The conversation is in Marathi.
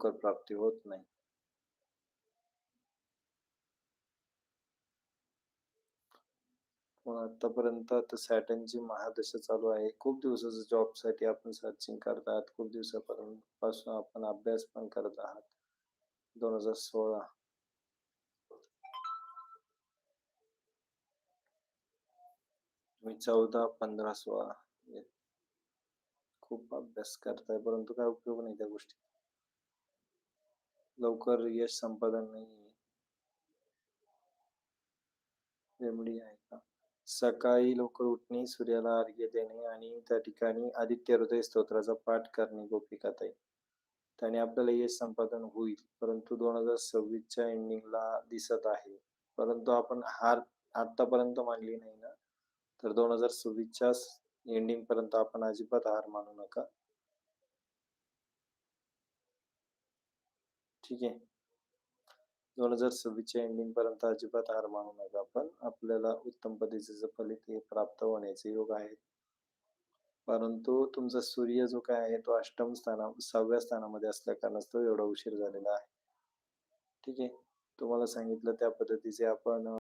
लवकर प्राप्ती होत नाही. मग आतापर्यंत आता सॅटर्नची महादशा चालू आहे. खूप दिवसाचं जॉबसाठी आपण सर्चिंग करत आहात. खूप दिवसापर्यंत पासून आपण अभ्यास पण करत आहात. 2016 तुम्ही 14, 15, 16 हे खूप अभ्यास करताय, परंतु काय उपयोग नाही त्या गोष्टी. लवकर यश संपादन नाहीये. रेमेडी आहे का? सकाळी लवकर उठणे, सूर्याला अर्घ्य देणे आणि त्या ठिकाणी आदित्य हृदय स्तोत्राचा पाठ करणे गोपिकाताई. त्याने आपल्याला यश संपादन होईल, परंतु 2026 च्या एंडिंगला दिसत आहे. परंतु आपण हार आत्तापर्यंत मानली नाही ना, तर 2026 च्या एंडिंग पर्यंत आपण अजिबात हार मानू नका. ठीक आहे. 2026 च्या एंडिंग पर्यंत अजिबात हार मानू नका. पण आपल्याला उत्तम पद्धतीचं फलित हे प्राप्त होण्याचे योग आहेत. परंतु तुमचा सूर्य जो काय आहे तो अष्टम 6व्या स्थानामध्ये असल्या कारणास्तव एवढा उशीर झालेला आहे. ठीक आहे. तुम्हाला सांगितलं त्या पद्धतीचे आपण